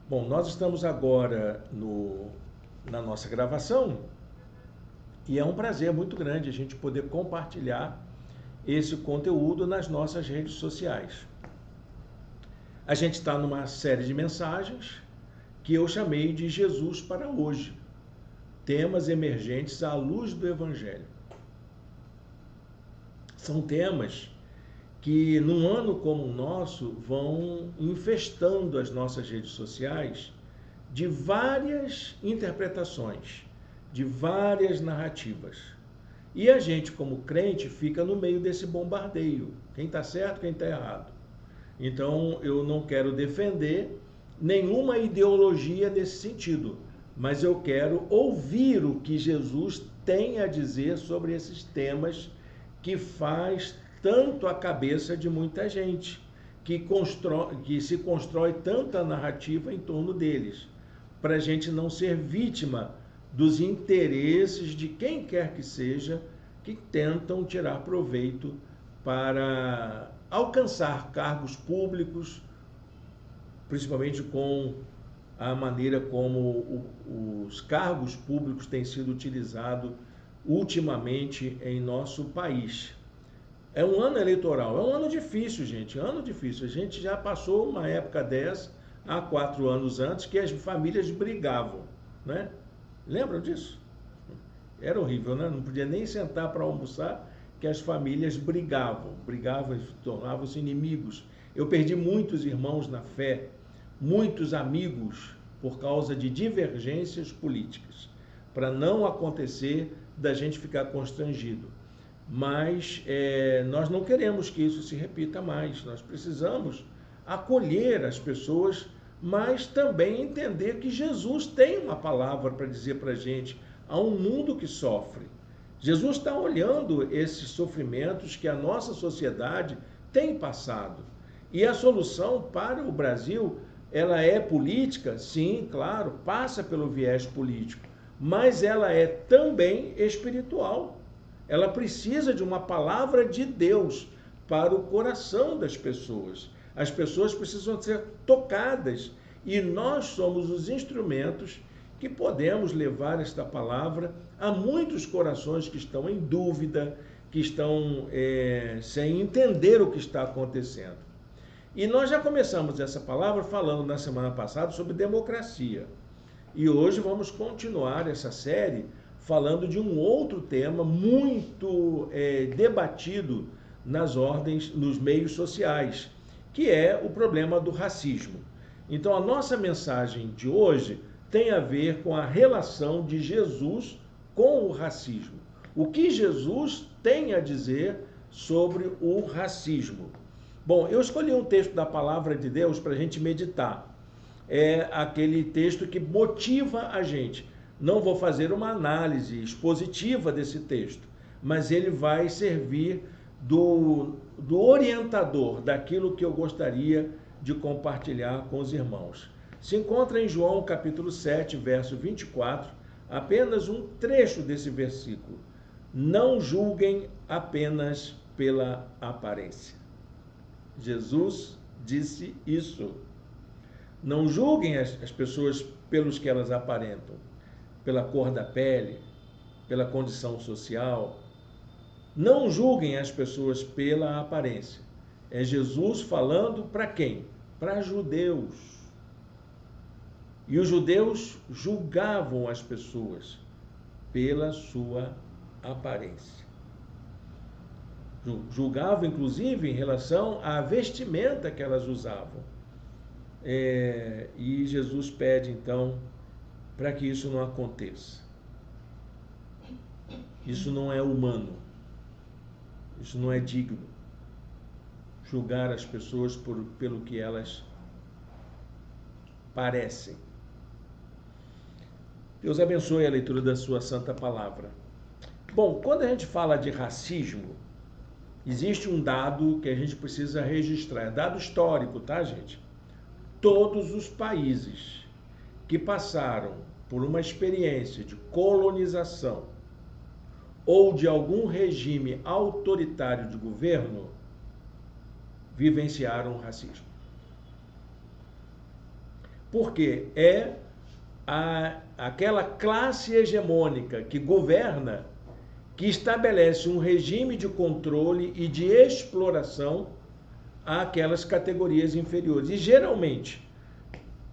Bom, nós estamos agora na nossa gravação e é um prazer muito grande a gente poder compartilhar esse conteúdo nas nossas redes sociais. A gente está numa série de mensagens que eu chamei de Jesus para hoje, temas emergentes à luz do Evangelho. São temas que, num ano como o nosso, vão infestando as nossas redes sociais de várias interpretações, de várias narrativas. E a gente, como crente, fica no meio desse bombardeio. Quem está certo, quem está errado. Então, eu não quero defender nenhuma ideologia nesse sentido, mas eu quero ouvir o que Jesus tem a dizer sobre esses temas que faz tanto a cabeça de muita gente, que se constrói tanta narrativa em torno deles, para a gente não ser vítima dos interesses de quem quer que seja, que tentam tirar proveito para alcançar cargos públicos, principalmente com a maneira como os cargos públicos têm sido utilizados ultimamente em nosso país. É um ano eleitoral, é um ano difícil, gente, ano difícil. A gente já passou uma época dessa, há 4 anos antes, que as famílias brigavam, né? Lembram disso? Era horrível, né? Não podia nem sentar para almoçar, que as famílias brigavam e tornavam-se inimigos. Eu perdi muitos irmãos na fé, muitos amigos, por causa de divergências políticas, para não acontecer da gente ficar constrangido. Mas nós não queremos que isso se repita mais. Nós precisamos acolher as pessoas, mas também entender que Jesus tem uma palavra para dizer para a gente. Há um mundo que sofre. Jesus está olhando esses sofrimentos que a nossa sociedade tem passado. E a solução para o Brasil, ela é política? Sim, claro, passa pelo viés político, mas ela é também espiritual. Ela precisa de uma palavra de Deus para o coração das pessoas. As pessoas precisam ser tocadas e nós somos os instrumentos que podemos levar esta palavra a muitos corações que estão em dúvida, que estão sem entender o que está acontecendo. E nós já começamos essa palavra falando na semana passada sobre democracia. E hoje vamos continuar essa série falando de um outro tema muito debatido nas ordens, nos meios sociais, que é o problema do racismo. Então, a nossa mensagem de hoje tem a ver com a relação de Jesus com o racismo. O que Jesus tem a dizer sobre o racismo? Bom, eu escolhi um texto da Palavra de Deus para a gente meditar. É aquele texto que motiva a gente. Não vou fazer uma análise expositiva desse texto, mas ele vai servir do orientador daquilo que eu gostaria de compartilhar com os irmãos. Se encontra em João capítulo 7, verso 24, apenas um trecho desse versículo. Não julguem apenas pela aparência. Jesus disse isso. Não julguem as pessoas pelos que elas aparentam, pela cor da pele, pela condição social. Não julguem as pessoas pela aparência. É Jesus falando para quem? Para judeus. E os judeus julgavam as pessoas pela sua aparência. Julgavam, inclusive, em relação à vestimenta que elas usavam. E Jesus pede, então, para que isso não aconteça. Isso não é humano. Isso não é digno. Julgar as pessoas pelo que elas parecem. Deus abençoe a leitura da sua santa palavra. Bom, quando a gente fala de racismo, existe um dado que a gente precisa registrar. É dado histórico, tá, gente? Todos os países que passaram por uma experiência de colonização ou de algum regime autoritário de governo vivenciaram o racismo. porque é aquela classe hegemônica que governa, que estabelece um regime de controle e de exploração àquelas categorias inferiores. E geralmente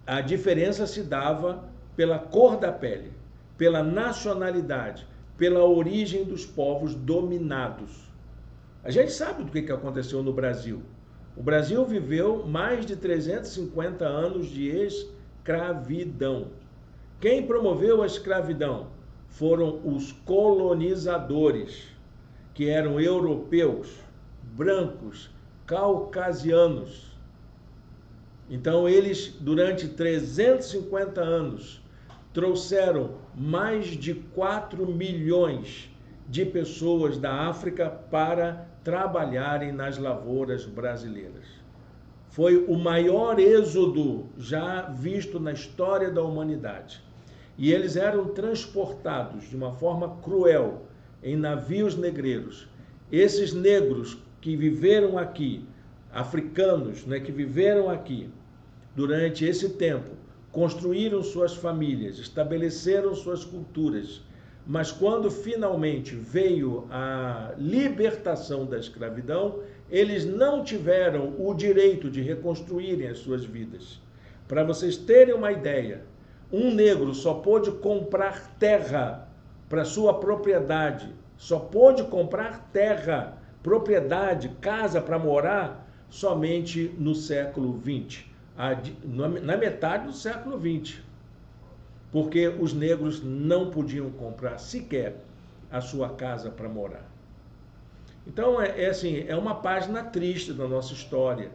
a diferença se dava pela cor da pele, pela nacionalidade, pela origem dos povos dominados. A gente sabe do que aconteceu no Brasil. O Brasil viveu mais de 350 anos de escravidão. Quem promoveu a escravidão foram os colonizadores, que eram europeus, brancos, caucasianos. Então, eles, durante 350 anos, trouxeram mais de 4 milhões de pessoas da África para trabalharem nas lavouras brasileiras. Foi o maior êxodo já visto na história da humanidade. E eles eram transportados de uma forma cruel em navios negreiros. Esses negros que viveram aqui, africanos, né, que viveram aqui durante esse tempo, construíram suas famílias, estabeleceram suas culturas, mas quando finalmente veio a libertação da escravidão, eles não tiveram o direito de reconstruírem as suas vidas. Para vocês terem uma ideia, um negro só pôde comprar terra para sua propriedade, só pôde comprar terra, propriedade, casa para morar, somente no século XX, na metade do século XX, porque os negros não podiam comprar sequer a sua casa para morar. Então, é uma página triste da nossa história.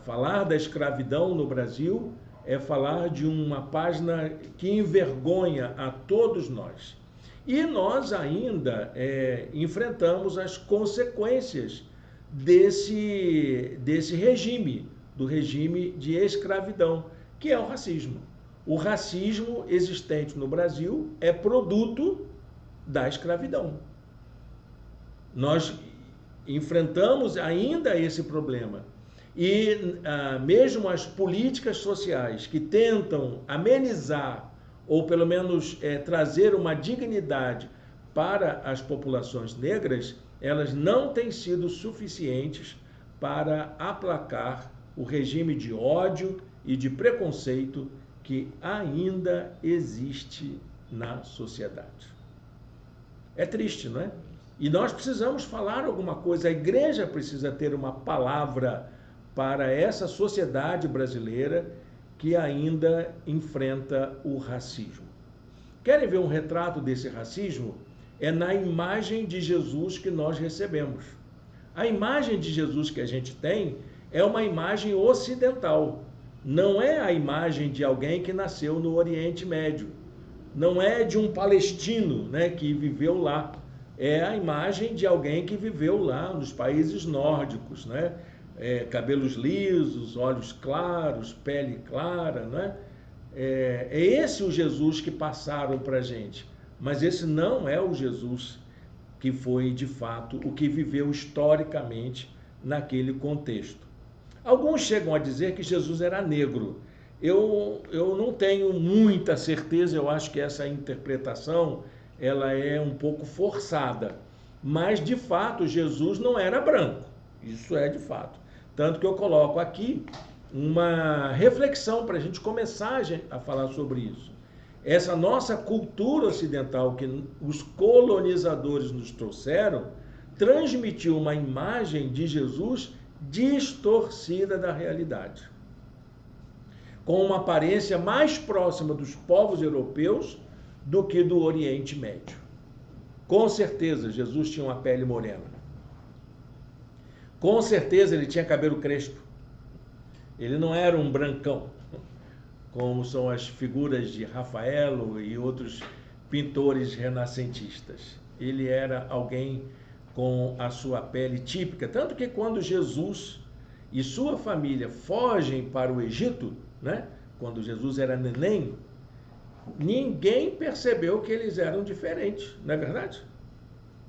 Falar da escravidão no Brasil é falar de uma página que envergonha a todos nós. E nós ainda enfrentamos as consequências desse regime, do regime de escravidão, que é o racismo. O racismo existente no Brasil é produto da escravidão. Nós enfrentamos ainda esse problema. E mesmo as políticas sociais que tentam amenizar ou pelo menos trazer uma dignidade para as populações negras, elas não têm sido suficientes para aplacar o regime de ódio e de preconceito que ainda existe na sociedade. É triste, não é? E nós precisamos falar alguma coisa, a igreja precisa ter uma palavra para essa sociedade brasileira que ainda enfrenta o racismo. Querem ver um retrato desse racismo? É na imagem de Jesus que nós recebemos. A imagem de Jesus que a gente tem é uma imagem ocidental. Não é a imagem de alguém que nasceu no Oriente Médio. Não é de um palestino, né, que viveu lá. É a imagem de alguém que viveu lá nos países nórdicos, né? Cabelos lisos, olhos claros, pele clara, né? É esse o Jesus que passaram para a gente. Mas esse não é o Jesus que foi, de fato, o que viveu historicamente naquele contexto. Alguns chegam a dizer que Jesus era negro. Eu não tenho muita certeza, eu acho que essa interpretação ela é um pouco forçada. Mas, de fato, Jesus não era branco. Isso é de fato. Tanto que eu coloco aqui uma reflexão para a gente começar a falar sobre isso. Essa nossa cultura ocidental que os colonizadores nos trouxeram transmitiu uma imagem de Jesus distorcida da realidade, com uma aparência mais próxima dos povos europeus do que do Oriente Médio. Com certeza, Jesus tinha uma pele morena. Com certeza, ele tinha cabelo crespo. Ele não era um brancão, como são as figuras de Rafaelo e outros pintores renascentistas. Ele era alguém com a sua pele típica, tanto que quando Jesus e sua família fogem para o Egito, né, quando Jesus era neném, ninguém percebeu que eles eram diferentes, não é verdade?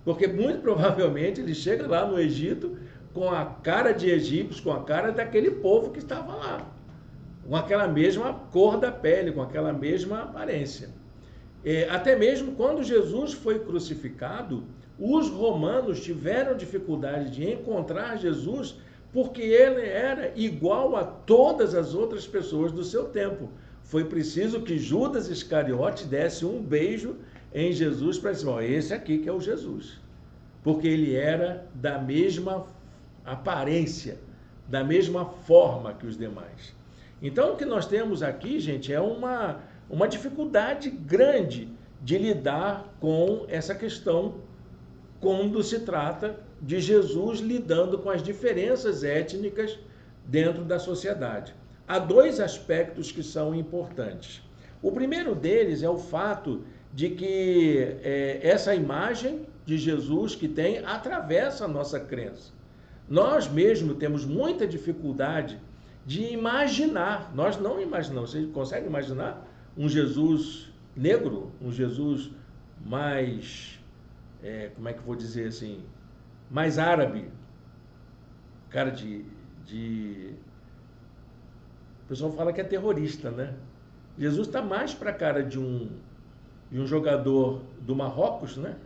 Porque muito provavelmente ele chega lá no Egito com a cara de egípcios, com a cara daquele povo que estava lá. com aquela mesma cor da pele, com aquela mesma aparência. Até mesmo quando Jesus foi crucificado, os romanos tiveram dificuldade de encontrar Jesus porque ele era igual a todas as outras pessoas do seu tempo. Foi preciso que Judas Iscariote desse um beijo em Jesus para dizer, esse aqui que é o Jesus. Porque ele era da mesma aparência, da mesma forma que os demais. Então, o que nós temos aqui, gente, é uma dificuldade grande de lidar com essa questão quando se trata de Jesus lidando com as diferenças étnicas dentro da sociedade. Há dois aspectos que são importantes. O primeiro deles é o fato de que essa imagem de Jesus que tem atravessa a nossa crença. Nós mesmo temos muita dificuldade de imaginar, nós não imaginamos, você consegue imaginar um Jesus negro, um Jesus mais, como é que eu vou dizer assim, mais árabe, cara o pessoal fala que é terrorista, né? Jesus está mais para a cara de um jogador do Marrocos, né?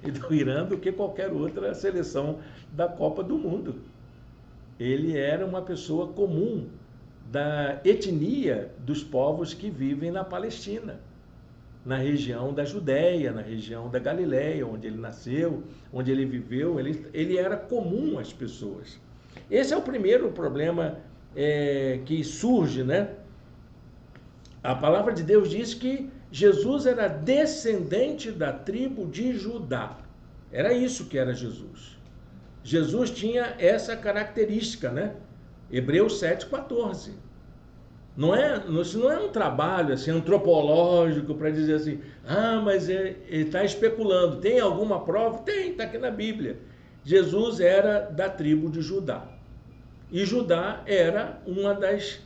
E do Irã do que qualquer outra seleção da Copa do Mundo. Ele era uma pessoa comum da etnia dos povos que vivem na Palestina, na região da Judéia, na região da Galileia, onde ele nasceu, onde ele viveu, ele era comum às pessoas. Esse é o primeiro problema que surge, né? A palavra de Deus diz que Jesus era descendente da tribo de Judá. Era isso que era Jesus. Jesus tinha essa característica, né? Hebreus 7,14. Isso não é um trabalho assim, antropológico para dizer assim, mas ele está especulando. Tem alguma prova? Tem, está aqui na Bíblia. Jesus era da tribo de Judá. E Judá era uma das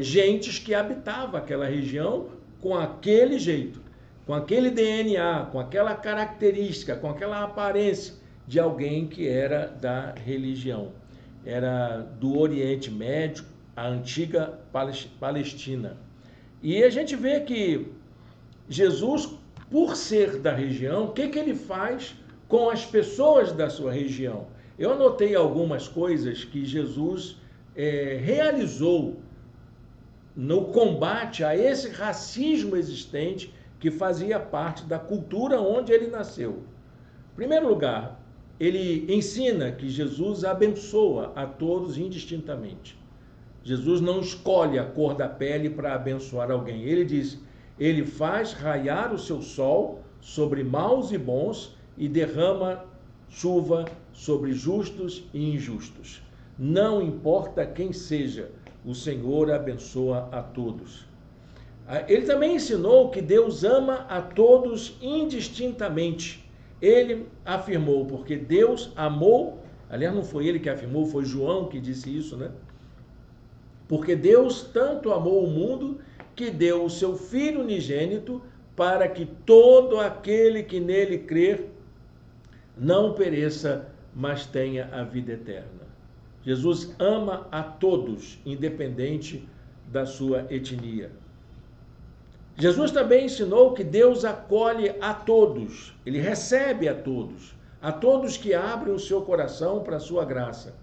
gentes que habitava aquela região com aquele jeito, com aquele DNA, com aquela característica, com aquela aparência de alguém que era da religião. Era do Oriente Médio, a antiga Palestina. E a gente vê que Jesus, por ser da região, o que ele faz com as pessoas da sua região? Eu anotei algumas coisas que Jesus realizou no combate a esse racismo existente que fazia parte da cultura onde ele nasceu. Em primeiro lugar, ele ensina que Jesus abençoa a todos indistintamente. Jesus não escolhe a cor da pele para abençoar alguém. Ele diz, ele faz raiar o seu sol sobre maus e bons e derrama chuva sobre justos e injustos. Não importa quem seja, o Senhor abençoa a todos. Ele também ensinou que Deus ama a todos indistintamente. Ele afirmou, porque Deus amou, aliás, não foi ele que afirmou, foi João que disse isso, né? Porque Deus tanto amou o mundo que deu o seu Filho unigênito para que todo aquele que nele crer não pereça, mas tenha a vida eterna. Jesus ama a todos, independente da sua etnia. Jesus também ensinou que Deus acolhe a todos, ele recebe a todos que abrem o seu coração para a sua graça.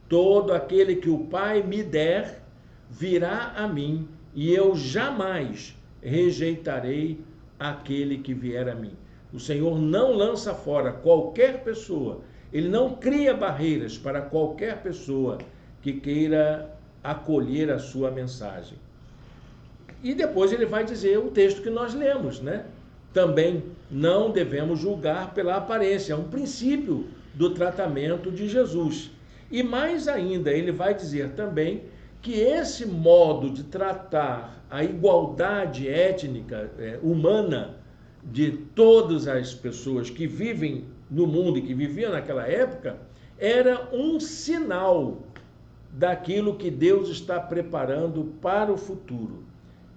Todo aquele que o Pai me der, virá a mim, e eu jamais rejeitarei aquele que vier a mim. O Senhor não lança fora qualquer pessoa, ele não cria barreiras para qualquer pessoa que queira acolher a sua mensagem. E depois ele vai dizer o texto que nós lemos, né? Também não devemos julgar pela aparência, é um princípio do tratamento de Jesus. E mais ainda, ele vai dizer também que esse modo de tratar a igualdade étnica, humana, de todas as pessoas que vivem no mundo e que viviam naquela época, era um sinal daquilo que Deus está preparando para o futuro.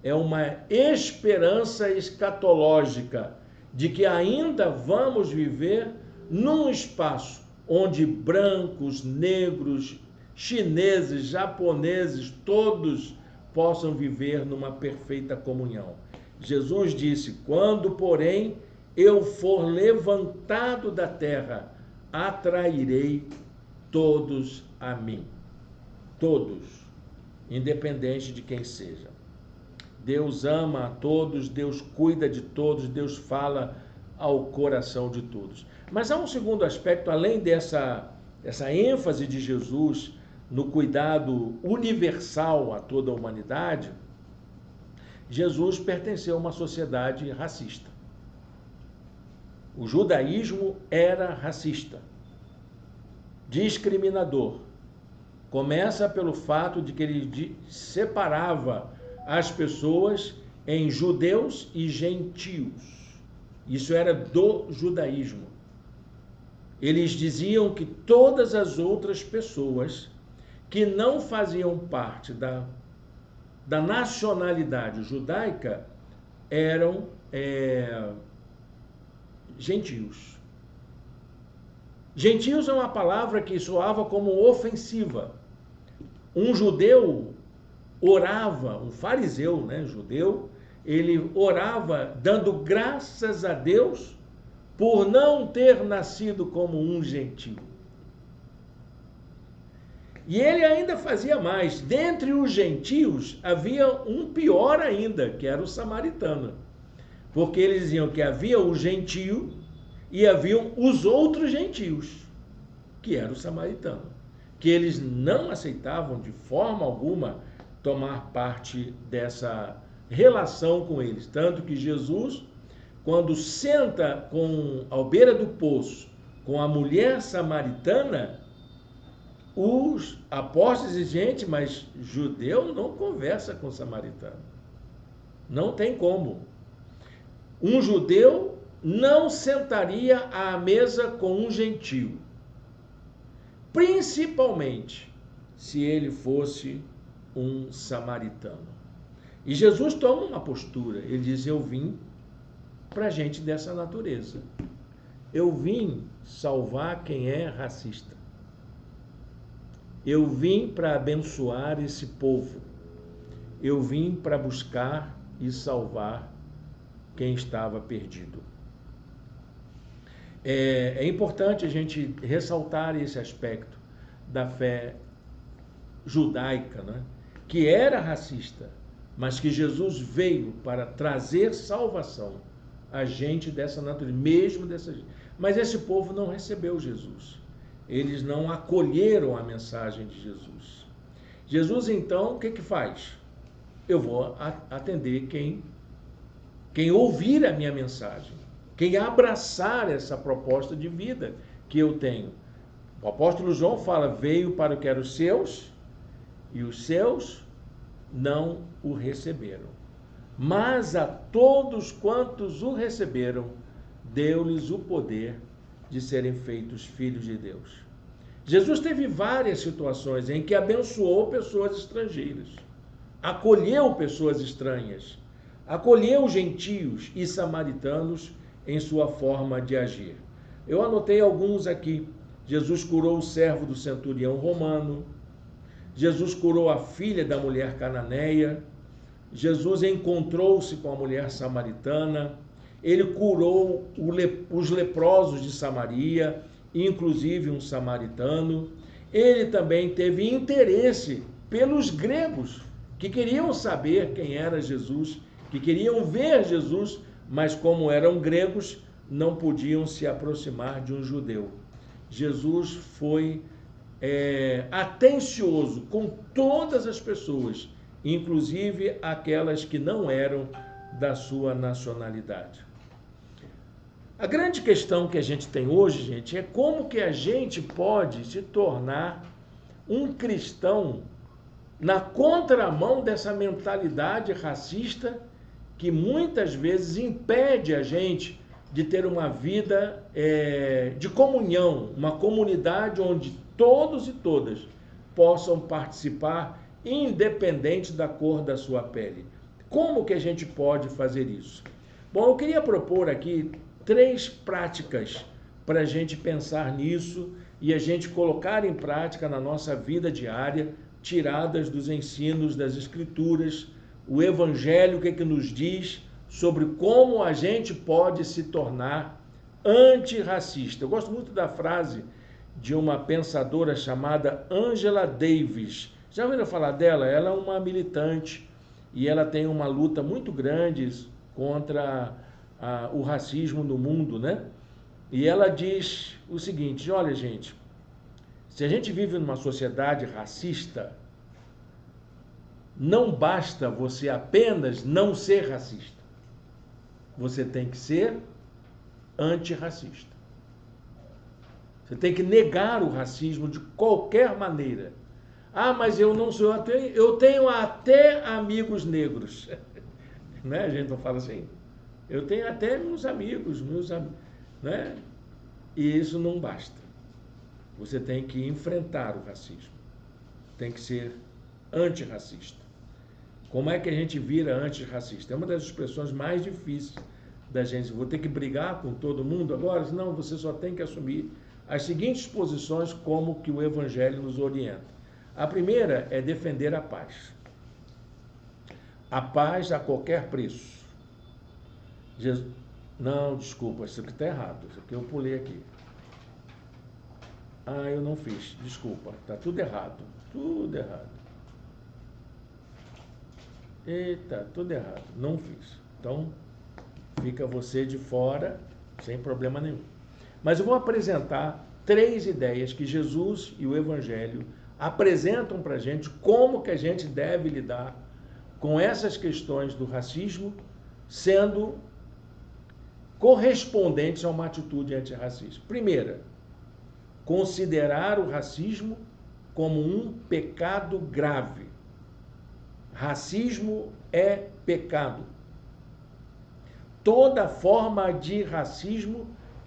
É uma esperança escatológica de que ainda vamos viver num espaço onde brancos, negros, chineses, japoneses, todos possam viver numa perfeita comunhão. Jesus disse: quando, porém, eu for levantado da terra, atrairei todos a mim. Todos, independente de quem seja. Deus ama a todos, Deus cuida de todos, Deus fala ao coração de todos. Mas há um segundo aspecto, além dessa ênfase de Jesus no cuidado universal a toda a humanidade. Jesus pertenceu a uma sociedade racista. O judaísmo era racista, discriminador. Começa pelo fato de que ele separava as pessoas em judeus e gentios. Isso era do judaísmo. Eles diziam que todas as outras pessoas que não faziam parte da nacionalidade judaica eram gentios. Gentios é uma palavra que soava como ofensiva. Um judeu orava, um fariseu, judeu, ele orava dando graças a Deus por não ter nascido como um gentio. E ele ainda fazia mais. Dentre os gentios havia um pior ainda, que era o samaritano. Porque eles diziam que havia o gentio e haviam os outros gentios, que era o samaritano, que eles não aceitavam de forma alguma tomar parte dessa relação com eles. Tanto que Jesus, quando senta à beira do poço com a mulher samaritana, os apóstolos dizem: gente, mas judeu não conversa com samaritano. Não tem como. Um judeu não sentaria à mesa com um gentio, principalmente se ele fosse um samaritano. E Jesus toma uma postura. Ele diz: eu vim para gente dessa natureza. Eu vim salvar quem é racista. Eu vim para abençoar esse povo. Eu vim para buscar e salvar quem estava perdido. É importante a gente ressaltar esse aspecto da fé judaica, que era racista, mas que Jesus veio para trazer salvação a gente dessa natureza, mesmo dessa gente. Mas esse povo não recebeu Jesus. Eles não acolheram a mensagem de Jesus. Jesus, então, o que faz? Eu vou atender quem ouvir a minha mensagem, quem abraçar essa proposta de vida que eu tenho. O apóstolo João fala: veio para o que eram os seus, e os seus não o receberam. Mas a todos quantos o receberam, deu-lhes o poder de serem feitos filhos de Deus. Jesus teve várias situações em que abençoou pessoas estrangeiras, acolheu pessoas estranhas, acolheu gentios e samaritanos em sua forma de agir. Eu anotei alguns aqui. Jesus curou o servo do centurião romano, Jesus curou a filha da mulher cananeia, Jesus encontrou-se com a mulher samaritana, ele curou os leprosos de Samaria, inclusive um samaritano. Ele também teve interesse pelos gregos, que queriam saber quem era Jesus, que queriam ver Jesus, mas como eram gregos, não podiam se aproximar de um judeu. Jesus foi atencioso com todas as pessoas, inclusive aquelas que não eram da sua nacionalidade. A grande questão que a gente tem hoje, gente, é como que a gente pode se tornar um cristão na contramão dessa mentalidade racista que muitas vezes impede a gente de ter uma vida de comunhão, uma comunidade onde todos e todas possam participar, independente da cor da sua pele. Como que a gente pode fazer isso? Bom, eu queria propor aqui 3 práticas para a gente pensar nisso e a gente colocar em prática na nossa vida diária tiradas dos ensinos das Escrituras. O Evangelho, o que é que nos diz sobre como a gente pode se tornar antirracista. Eu gosto muito da frase de uma pensadora chamada Angela Davis. Já ouviram falar dela? Ela é uma militante e ela tem uma luta muito grande contra o racismo no mundo, né? E ela diz o seguinte: olha, gente, se a gente vive numa sociedade racista, não basta você apenas não ser racista. Você tem que ser antirracista. Você tem que negar o racismo de qualquer maneira. Ah, mas eu não sou, eu tenho até amigos negros. Né? A gente não fala assim. Eu tenho até meus amigos, né? E isso não basta. Você tem que enfrentar o racismo. Tem que ser antirracista. Como é que a gente vira antirracista? É uma das expressões mais difíceis da gente. Vou ter que brigar com todo mundo agora? Não, você só tem que assumir as seguintes posições como que o Evangelho nos orienta. A primeira é defender a paz. A paz a qualquer preço. Não, desculpa, isso aqui está errado. Isso aqui eu pulei aqui. Ah, eu não fiz. Desculpa, está tudo errado. Tudo errado. Eita, tudo errado. Não fiz. Então, fica você de fora, sem problema nenhum. Mas eu vou apresentar 3 ideias que Jesus e o Evangelho apresentam para a gente como que a gente deve lidar com essas questões do racismo, sendo correspondentes a uma atitude antirracista. Primeira, considerar o racismo como um pecado grave. Racismo é pecado. Toda forma de racismo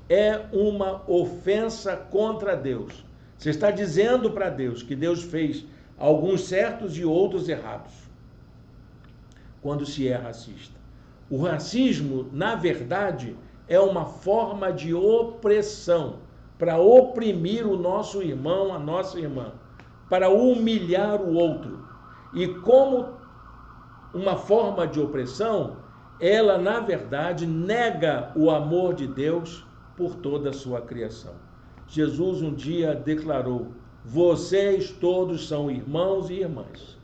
é uma ofensa contra Deus. Você está dizendo para Deus que Deus fez alguns certos e outros errados quando se é racista. O racismo, na verdade, é uma forma de opressão para oprimir o nosso irmão, a nossa irmã, para humilhar o outro. E como uma forma de opressão, ela, na verdade, nega o amor de Deus por toda a sua criação. Jesus um dia declarou: vocês todos são irmãos e irmãs.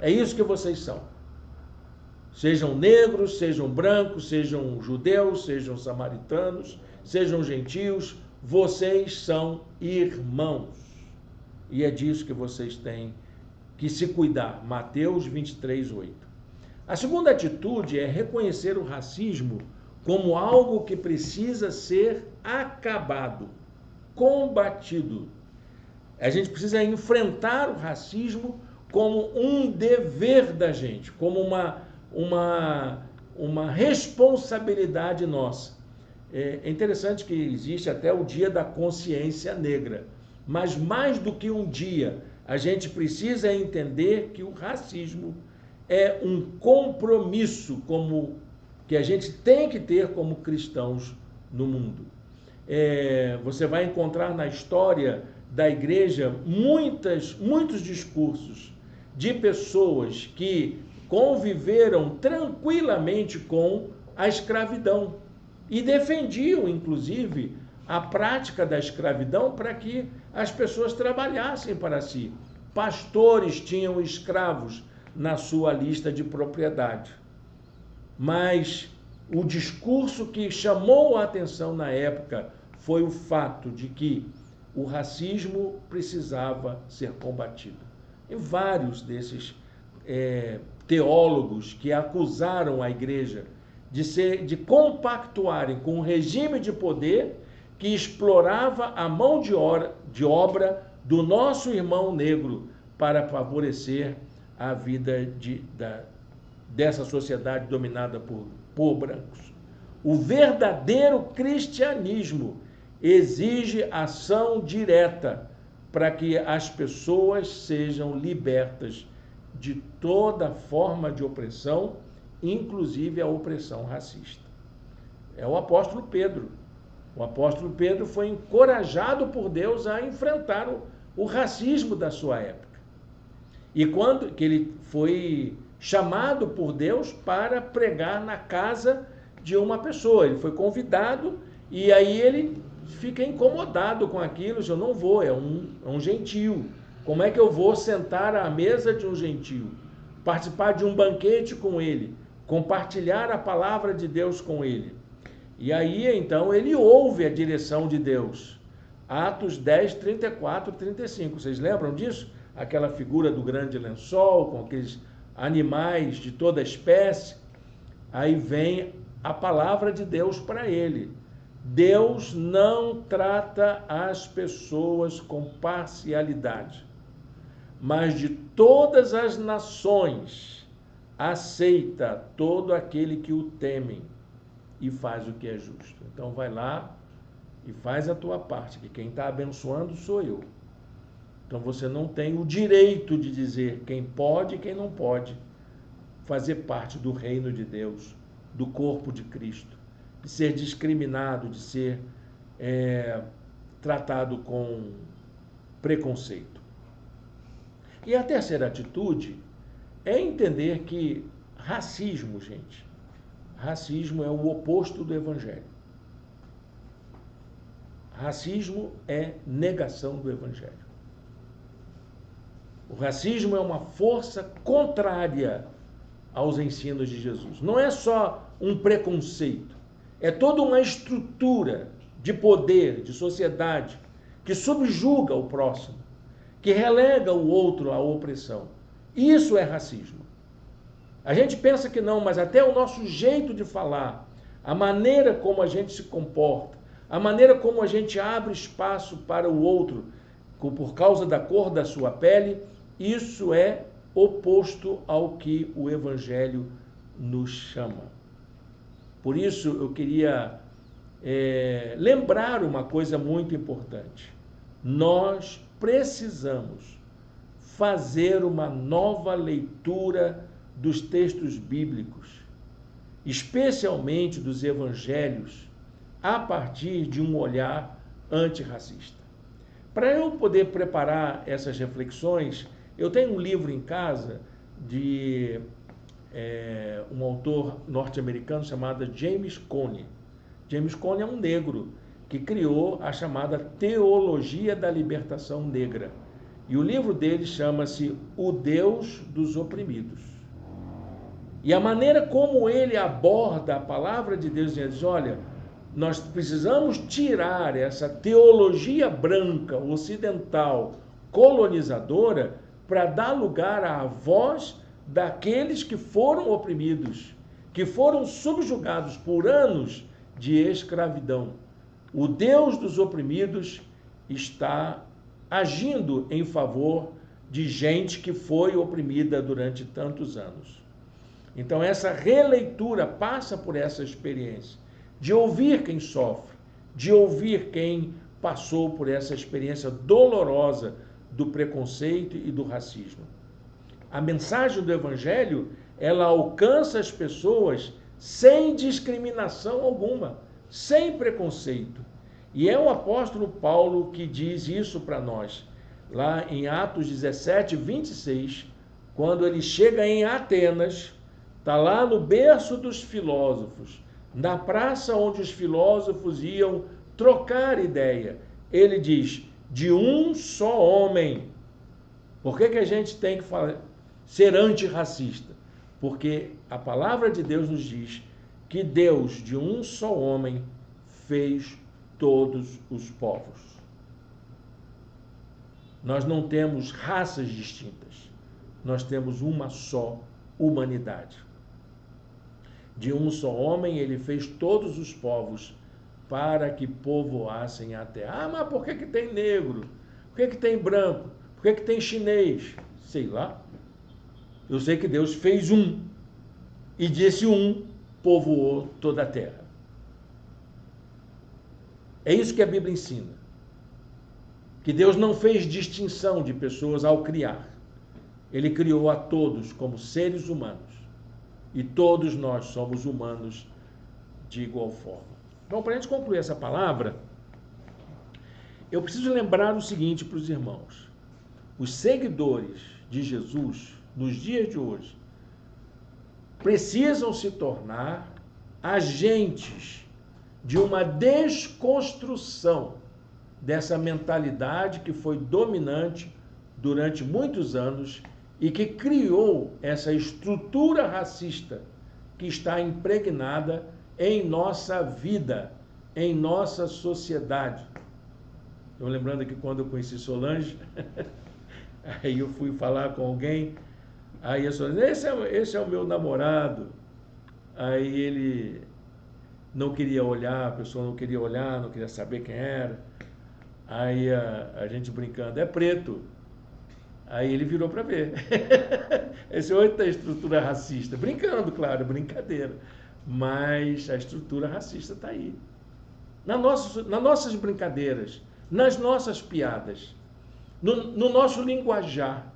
É isso que vocês são. Sejam negros, sejam brancos, sejam judeus, sejam samaritanos, sejam gentios, vocês são irmãos. E é disso que vocês têm que se cuidar. Mateus 23, 8. A segunda atitude é reconhecer o racismo como algo que precisa ser acabado, combatido. A gente precisa enfrentar o racismo como um dever da gente, como uma responsabilidade nossa. É interessante que existe até o Dia da Consciência Negra, mas mais do que um dia, a gente precisa entender que o racismo é um compromisso que a gente tem que ter como cristãos no mundo. Você vai encontrar na história da igreja muitos discursos de pessoas que conviveram tranquilamente com a escravidão e defendiam, inclusive, a prática da escravidão para que as pessoas trabalhassem para si. Pastores tinham escravos na sua lista de propriedade. Mas o discurso que chamou a atenção na época foi o fato de que o racismo precisava ser combatido. E vários desses teólogos que acusaram a igreja de compactuarem com um regime de poder que explorava a mão de obra do nosso irmão negro para favorecer a vida dessa sociedade dominada por brancos. O verdadeiro cristianismo exige ação direta para que as pessoas sejam libertas de toda forma de opressão, inclusive a opressão racista. É o apóstolo Pedro. O apóstolo Pedro foi encorajado por Deus a enfrentar o racismo da sua época. E quando que ele foi chamado por Deus para pregar na casa de uma pessoa, ele foi convidado e aí ele fica incomodado com aquilo, diz, eu não vou, é um gentio. Como é que eu vou sentar à mesa de um gentio, participar de um banquete com ele, compartilhar a palavra de Deus com ele? E aí, então, ele ouve a direção de Deus. Atos 10, 34, 35. Vocês lembram disso? Aquela figura do grande lençol, com aqueles animais de toda espécie. Aí vem a palavra de Deus para ele. Deus não trata as pessoas com parcialidade, mas de todas as nações aceita todo aquele que o temem e faz o que é justo. Então vai lá e faz a tua parte, que quem está abençoando sou eu. Então você não tem o direito de dizer quem pode e quem não pode fazer parte do reino de Deus, do corpo de Cristo, de ser discriminado, de ser tratado com preconceito. E a terceira atitude é entender que racismo, gente, racismo é o oposto do evangelho. Racismo é negação do evangelho. O racismo é uma força contrária aos ensinos de Jesus. Não é só um preconceito, é toda uma estrutura de poder, de sociedade, que subjuga o próximo, que relega o outro à opressão. Isso é racismo. A gente pensa que não, mas até o nosso jeito de falar, a maneira como a gente se comporta, a maneira como a gente abre espaço para o outro por causa da cor da sua pele, isso é oposto ao que o Evangelho nos chama. Por isso eu queria lembrar uma coisa muito importante. Nós precisamos fazer uma nova leitura dos textos bíblicos, especialmente dos evangelhos, a partir de um olhar antirracista. Para eu poder preparar essas reflexões, eu tenho um livro em casa de um autor norte-americano chamado James Cone. James Cone é um negro que criou a chamada Teologia da Libertação Negra. E o livro dele chama-se O Deus dos Oprimidos. E a maneira como ele aborda a palavra de Deus, ele diz, olha, nós precisamos tirar essa teologia branca, ocidental, colonizadora, para dar lugar à voz daqueles que foram oprimidos, que foram subjugados por anos de escravidão. O Deus dos oprimidos está agindo em favor de gente que foi oprimida durante tantos anos. Então essa releitura passa por essa experiência de ouvir quem sofre, de ouvir quem passou por essa experiência dolorosa do preconceito e do racismo. A mensagem do Evangelho, ela alcança as pessoas sem discriminação alguma, sem preconceito. E é o apóstolo Paulo que diz isso para nós, lá em Atos 17, 26, quando ele chega em Atenas, está lá no berço dos filósofos, na praça onde os filósofos iam trocar ideia. Ele diz, de um só homem. Por que a gente tem que ser antirracista? Porque a palavra de Deus nos diz que Deus, de um só homem, fez todos os povos. Nós não temos raças distintas, nós temos uma só humanidade. De um só homem, ele fez todos os povos para que povoassem a terra. Ah, mas por que tem negro? Por que tem branco? Por que tem chinês? Sei lá. Eu sei que Deus fez um, e desse um povoou toda a terra. É isso que a Bíblia ensina. Que Deus não fez distinção de pessoas ao criar. Ele criou a todos como seres humanos. E todos nós somos humanos de igual forma. Então, para a gente concluir essa palavra, eu preciso lembrar o seguinte para os irmãos. Os seguidores de Jesus, nos dias de hoje, precisam se tornar agentes de uma desconstrução dessa mentalidade que foi dominante durante muitos anos e que criou essa estrutura racista que está impregnada em nossa vida, em nossa sociedade. Estou lembrando que quando eu conheci Solange, aí eu fui falar com alguém, aí a Solange, esse é o meu namorado. Aí ele não queria olhar, a pessoa não queria olhar, não queria saber quem era. Aí a gente brincando, é preto. Aí ele virou para ver. Esse é outra estrutura racista. Brincando, claro, brincadeira. Mas a estrutura racista está aí. Nas nossas brincadeiras, nas nossas piadas, no nosso linguajar,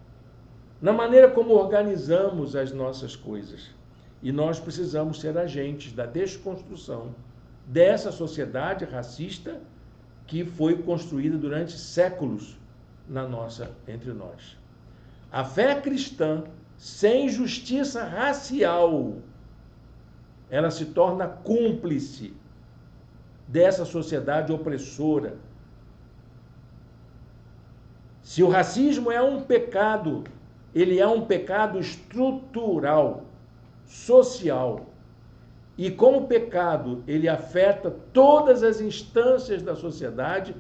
na maneira como organizamos as nossas coisas. E nós precisamos ser agentes da desconstrução dessa sociedade racista que foi construída durante séculos entre nós. A fé cristã, sem justiça racial, ela se torna cúmplice dessa sociedade opressora. Se o racismo é um pecado, ele é um pecado estrutural, social. E como pecado, ele afeta todas as instâncias da sociedade,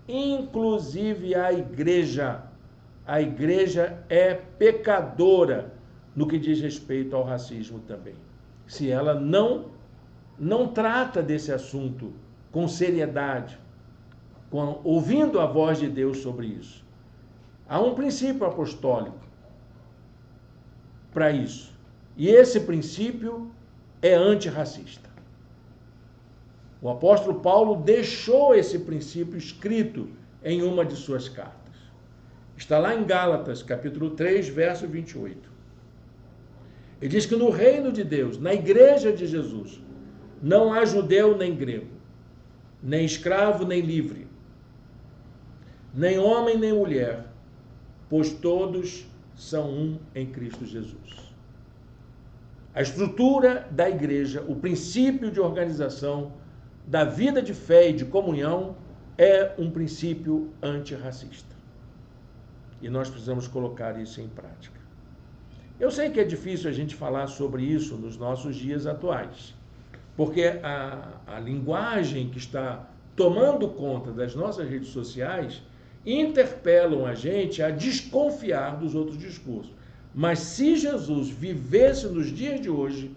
inclusive a igreja. A igreja é pecadora no que diz respeito ao racismo também. Se ela não trata desse assunto com seriedade, ouvindo a voz de Deus sobre isso. Há um princípio apostólico para isso. E esse princípio é antirracista. O apóstolo Paulo deixou esse princípio escrito em uma de suas cartas. Está lá em Gálatas, capítulo 3, verso 28. Ele diz que no reino de Deus, na igreja de Jesus, não há judeu nem grego, nem escravo nem livre, nem homem nem mulher, pois todos são um em Cristo Jesus. A estrutura da igreja, o princípio de organização da vida de fé e de comunhão é um princípio antirracista. E nós precisamos colocar isso em prática. Eu sei que é difícil a gente falar sobre isso nos nossos dias atuais, porque a linguagem que está tomando conta das nossas redes sociais interpelam a gente a desconfiar dos outros discursos. Mas se Jesus vivesse nos dias de hoje,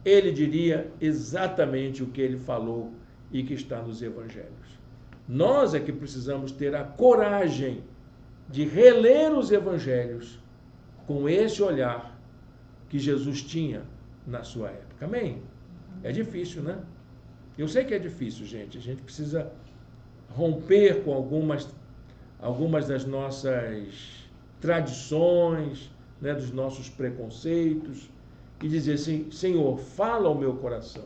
ele diria exatamente o que ele falou e que está nos evangelhos. Nós é que precisamos ter a coragem de reler os evangelhos com esse olhar que Jesus tinha na sua época. Amém? É difícil, né? Eu sei que é difícil, gente. A gente precisa romper com algumas das nossas tradições, né, dos nossos preconceitos, e dizer assim, Senhor, fala ao meu coração,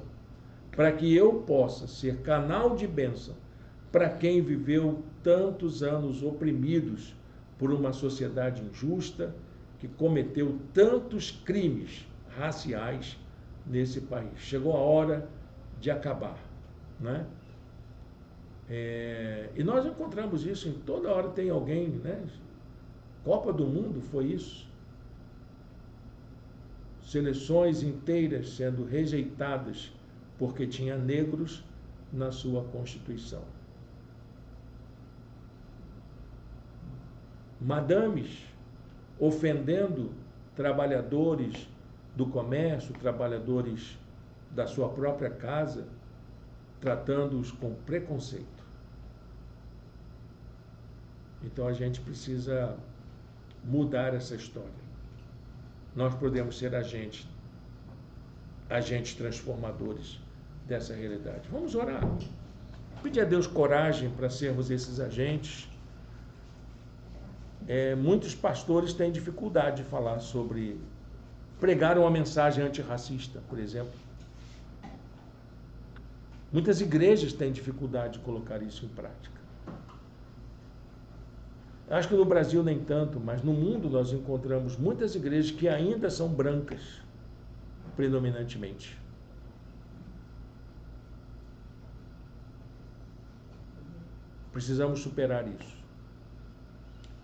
para que eu possa ser canal de bênção para quem viveu tantos anos oprimidos por uma sociedade injusta, que cometeu tantos crimes raciais nesse país. Chegou a hora de acabar, né? E nós encontramos isso em toda hora, tem alguém, né? Copa do Mundo foi isso. Seleções inteiras sendo rejeitadas porque tinha negros na sua Constituição. Madames ofendendo trabalhadores do comércio, trabalhadores da sua própria casa, tratando-os com preconceito. Então a gente precisa mudar essa história. Nós podemos ser agentes transformadores dessa realidade. Vamos orar. Pedir a Deus coragem para sermos esses agentes. Muitos pastores têm dificuldade de falar sobre pregar uma mensagem antirracista, por exemplo. Muitas igrejas têm dificuldade de colocar isso em prática. Acho que no Brasil nem tanto, mas no mundo nós encontramos muitas igrejas que ainda são brancas, predominantemente. Precisamos superar isso.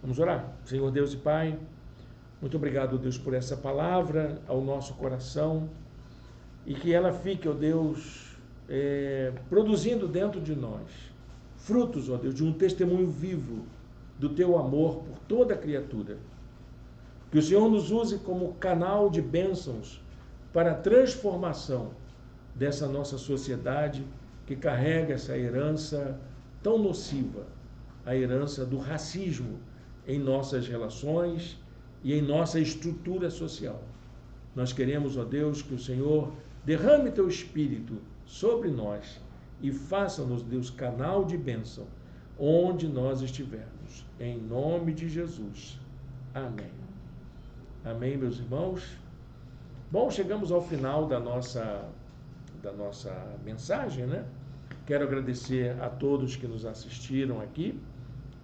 Vamos orar. Senhor Deus e Pai, muito obrigado, Deus, por essa palavra ao nosso coração e que ela fique, ó Deus, produzindo dentro de nós frutos, ó Deus, de um testemunho vivo do Teu amor por toda a criatura. Que o Senhor nos use como canal de bênçãos para a transformação dessa nossa sociedade que carrega essa herança tão nociva, a herança do racismo em nossas relações e em nossa estrutura social. Nós queremos, ó Deus, que o Senhor derrame Teu Espírito sobre nós e faça-nos, Deus, canal de bênção onde nós estivermos. Em nome de Jesus. Amém. Amém, meus irmãos? Bom, chegamos ao final da nossa mensagem, né? Quero agradecer a todos que nos assistiram aqui.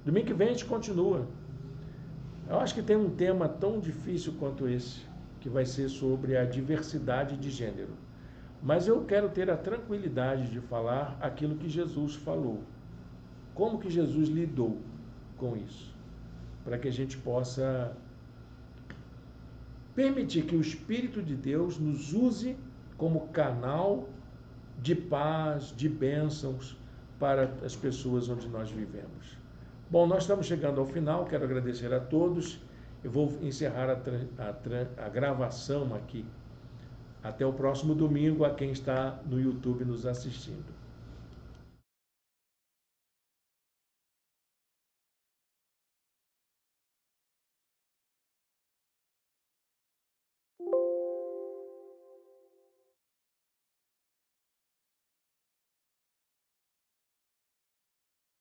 Domingo que vem a gente continua. Eu acho que tem um tema tão difícil quanto esse, que vai ser sobre a diversidade de gênero. Mas eu quero ter a tranquilidade de falar aquilo que Jesus falou. Como que Jesus lidou com isso? Para que a gente possa permitir que o Espírito de Deus nos use como canal de paz, de bênçãos para as pessoas onde nós vivemos. Bom, nós estamos chegando ao final, quero agradecer a todos. Eu vou encerrar a gravação aqui. Até o próximo domingo, a quem está no YouTube nos assistindo.